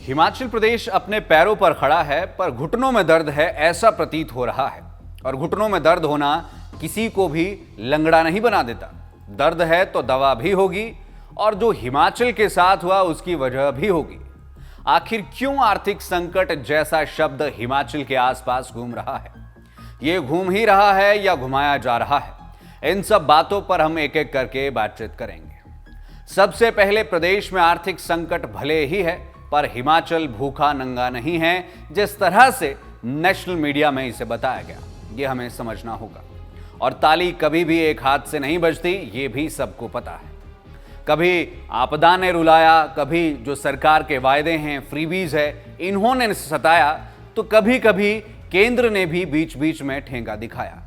हिमाचल प्रदेश अपने पैरों पर खड़ा है, पर घुटनों में दर्द है ऐसा प्रतीत हो रहा है। और घुटनों में दर्द होना किसी को भी लंगड़ा नहीं बना देता। दर्द है तो दवा भी होगी, और जो हिमाचल के साथ हुआ उसकी वजह भी होगी। आखिर क्यों आर्थिक संकट जैसा शब्द हिमाचल के आसपास घूम रहा है? ये घूम ही रहा है या घुमाया जा रहा है? इन सब बातों पर हम एक एक करके बातचीत करेंगे। सबसे पहले, प्रदेश में आर्थिक संकट भले ही है, पर हिमाचल भूखा नंगा नहीं है जिस तरह से नेशनल मीडिया में इसे बताया गया। ये हमें समझना होगा। और ताली कभी भी एक हाथ से नहीं बजती, ये भी सबको पता है। कभी आपदा ने रुलाया, कभी जो सरकार के वायदे हैं, फ्रीबीज है, इन्होंने सताया, तो कभी कभी केंद्र ने भी बीच बीच में ठेंगा दिखाया।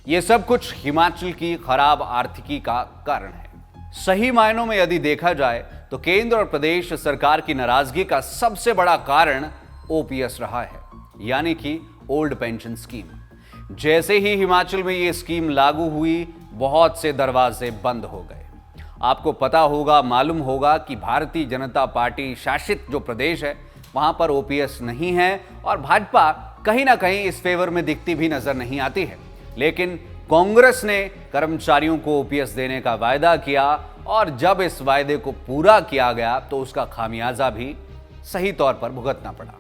ये सब कुछ हिमाचल की खराब आर्थिकी का कारण है। सही मायनों में यदि देखा जाए तो केंद्र और प्रदेश सरकार की नाराजगी का सबसे बड़ा कारण ओपीएस रहा है, यानी कि ओल्ड पेंशन स्कीम। जैसे ही हिमाचल में ये स्कीम लागू हुई, बहुत से दरवाजे बंद हो गए। आपको पता होगा, मालूम होगा कि भारतीय जनता पार्टी शासित जो प्रदेश है वहां पर ओपीएस नहीं है, और भाजपा कहीं ना कहीं इस फेवर में दिखती भी नजर नहीं आती है। लेकिन कांग्रेस ने कर्मचारियों को ओपीएस देने का वायदा किया, और जब इस वायदे को पूरा किया गया तो उसका खामियाजा भी सही तौर पर भुगतना पड़ा।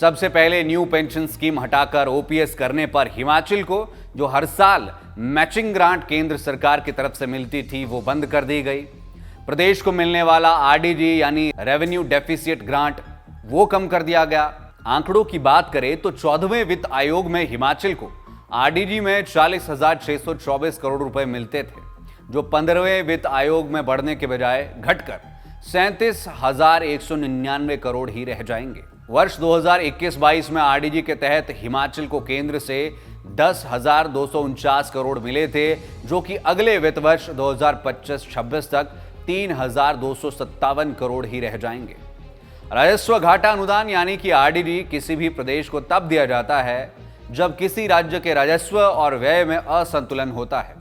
सबसे पहले न्यू पेंशन स्कीम हटाकर ओपीएस करने पर हिमाचल को जो हर साल मैचिंग ग्रांट केंद्र सरकार की तरफ से मिलती थी वो बंद कर दी गई। प्रदेश को मिलने वाला आरडीजी यानी रेवेन्यू डेफिसिट ग्रांट वो कम कर दिया गया। आंकड़ों की बात करें तो 14वें वित्त आयोग में हिमाचल को आरडीजी में 40,624 करोड़ रुपए मिलते थे, जो 15वें वित्त आयोग में बढ़ने के बजाय घटकर 37,199 करोड़ ही रह जाएंगे। वर्ष 2021-22 में आरडीजी के तहत हिमाचल को केंद्र से 10,249 करोड़ मिले थे, जो कि अगले वित्त वर्ष 2025-26 तक 3,257 करोड़ ही रह जाएंगे। राजस्व घाटा अनुदान यानी कि आरडीजी किसी भी प्रदेश को तब दिया जाता है जब किसी राज्य के राजस्व और व्यय में असंतुलन होता है।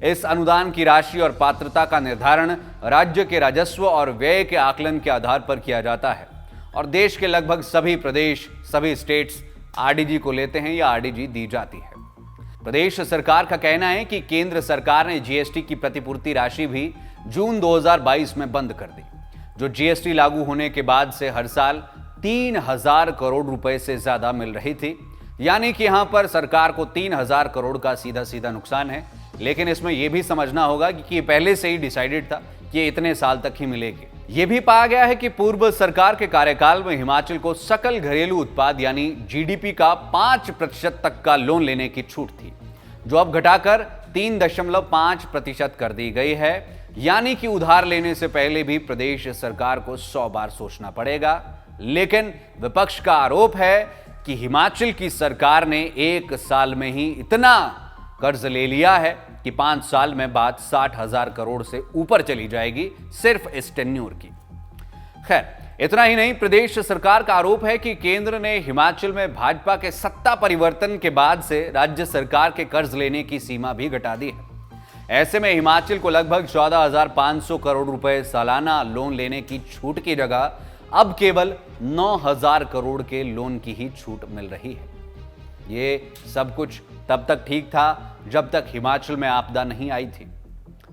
इस अनुदान की राशि और पात्रता का निर्धारण राज्य के राजस्व और व्यय के आकलन के आधार पर किया जाता है, और देश के लगभग सभी प्रदेश, सभी स्टेट्स आरडीजी को लेते हैं या आरडीजी दी जाती है। प्रदेश सरकार का कहना है कि केंद्र सरकार ने जीएसटी की प्रतिपूर्ति राशि भी जून 2022 में बंद कर दी, जो जीएसटी लागू होने के बाद से हर साल 3,000 करोड़ रुपए से ज्यादा मिल रही थी। यानी कि यहां पर सरकार को 3,000 करोड़ का सीधा सीधा नुकसान है। लेकिन इसमें यह भी समझना होगा कि ये पहले से ही डिसाइडेड था कि ये इतने साल तक ही मिलेगी। यह भी पाया गया है कि पूर्व सरकार के कार्यकाल में हिमाचल को सकल घरेलू उत्पाद यानी जीडीपी का 5% तक का लोन लेने की छूट थी, जो अब घटाकर 3.5% कर दी गई है। यानी कि उधार लेने से पहले भी प्रदेश सरकार को 100 बार सोचना पड़ेगा। लेकिन विपक्ष का आरोप है कि हिमाचल की सरकार ने 1 साल में ही इतना कर्ज ले लिया है कि 5 साल में बात 60,000 करोड़ से ऊपर चली जाएगी, सिर्फ इस टेन्योर की। खैर, इतना ही नहीं, प्रदेश सरकार का आरोप है कि केंद्र ने हिमाचल में भाजपा के सत्ता परिवर्तन के बाद से राज्य सरकार के कर्ज लेने की सीमा भी घटा दी है। ऐसे में हिमाचल को लगभग 14,500 करोड़ रुपए सालाना लोन लेने की छूट की जगह अब केवल 9,000 करोड़ के लोन की ही छूट मिल रही है। ये सब कुछ तब तक ठीक था जब तक हिमाचल में आपदा नहीं आई थी।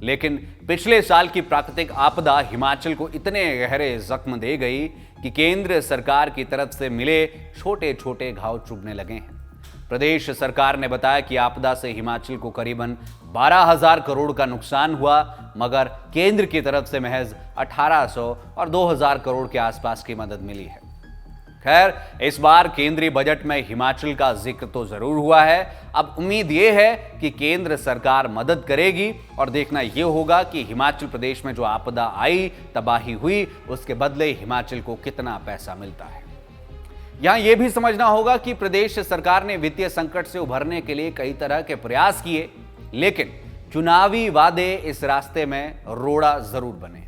लेकिन पिछले साल की प्राकृतिक आपदा हिमाचल को इतने गहरे जख्म दे गई कि केंद्र सरकार की तरफ से मिले छोटे छोटे घाव चुभने लगे हैं। प्रदेश सरकार ने बताया कि आपदा से हिमाचल को करीबन 12,000 करोड़ का नुकसान हुआ, मगर केंद्र की तरफ से महज 1,800 और 2,000 करोड़ के आसपास की मदद मिली है। खैर, इस बार केंद्रीय बजट में हिमाचल का जिक्र तो जरूर हुआ है। अब उम्मीद यह है कि केंद्र सरकार मदद करेगी, और देखना यह होगा कि हिमाचल प्रदेश में जो आपदा आई, तबाही हुई, उसके बदले हिमाचल को कितना पैसा मिलता है। यहां यह भी समझना होगा कि प्रदेश सरकार ने वित्तीय संकट से उभरने के लिए कई तरह के प्रयास किए, लेकिन चुनावी वादे इस रास्ते में रोड़ा जरूर बने।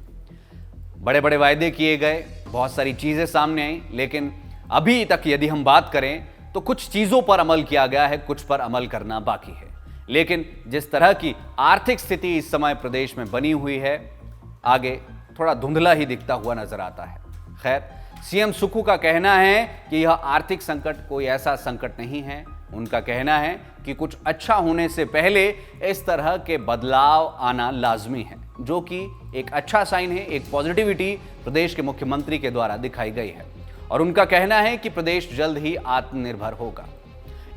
बड़े बड़े वायदे किए गए, बहुत सारी चीजें सामने आई, लेकिन अभी तक यदि हम बात करें तो कुछ चीजों पर अमल किया गया है, कुछ पर अमल करना बाकी है। लेकिन जिस तरह की आर्थिक स्थिति इस समय प्रदेश में बनी हुई है, आगे थोड़ा धुंधला ही दिखता हुआ नजर आता है। खैर, सीएम सुक्खू का कहना है कि यह आर्थिक संकट कोई ऐसा संकट नहीं है। उनका कहना है कि कुछ अच्छा होने से पहले इस तरह के बदलाव आना लाजमी है, जो कि एक अच्छा साइन है, एक पॉजिटिविटी प्रदेश के मुख्यमंत्री के द्वारा दिखाई गई है। और उनका कहना है कि प्रदेश जल्द ही आत्मनिर्भर होगा।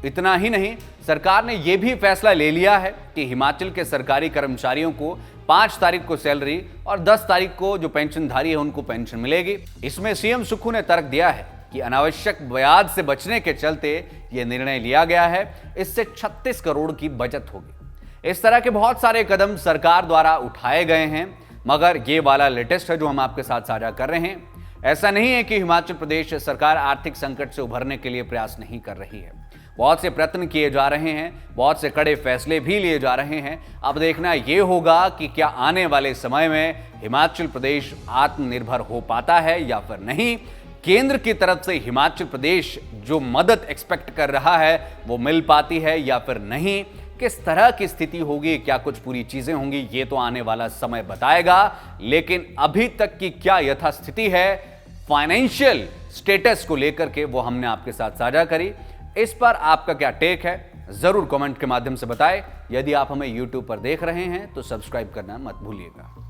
इतना ही नहीं, सरकार ने यह भी फैसला ले लिया है कि हिमाचल के सरकारी कर्मचारियों को 5 तारीख को सैलरी और 10 तारीख को जो पेंशनधारी है उनको पेंशन मिलेगी। इसमें सीएम सुक्खू ने तर्क दिया है कि अनावश्यक ब्याज से बचने के चलते यह निर्णय लिया गया है। इससे 36 करोड़ की बचत होगी। इस तरह के बहुत सारे कदम सरकार द्वारा उठाए गए हैं, मगर ये वाला लेटेस्ट है जो हम आपके साथ साझा कर रहे हैं। ऐसा नहीं है कि हिमाचल प्रदेश सरकार आर्थिक संकट से उभरने के लिए प्रयास नहीं कर रही है। बहुत से प्रयत्न किए जा रहे हैं, बहुत से कड़े फैसले भी लिए जा रहे हैं। अब देखना यह होगा कि क्या आने वाले समय में हिमाचल प्रदेश आत्मनिर्भर हो पाता है या फिर नहीं। केंद्र की तरफ से हिमाचल प्रदेश जो मदद एक्सपेक्ट कर रहा है वो मिल पाती है या फिर नहीं। किस तरह की स्थिति होगी, क्या कुछ पूरी चीजें होंगी, ये तो आने वाला समय बताएगा। लेकिन अभी तक की क्या यथास्थिति है फाइनेंशियल स्टेटस को लेकर के, वो हमने आपके साथ साझा करी। इस पर आपका क्या टेक है, जरूर कमेंट के माध्यम से बताएं। यदि आप हमें YouTube पर देख रहे हैं तो सब्सक्राइब करना मत भूलिएगा।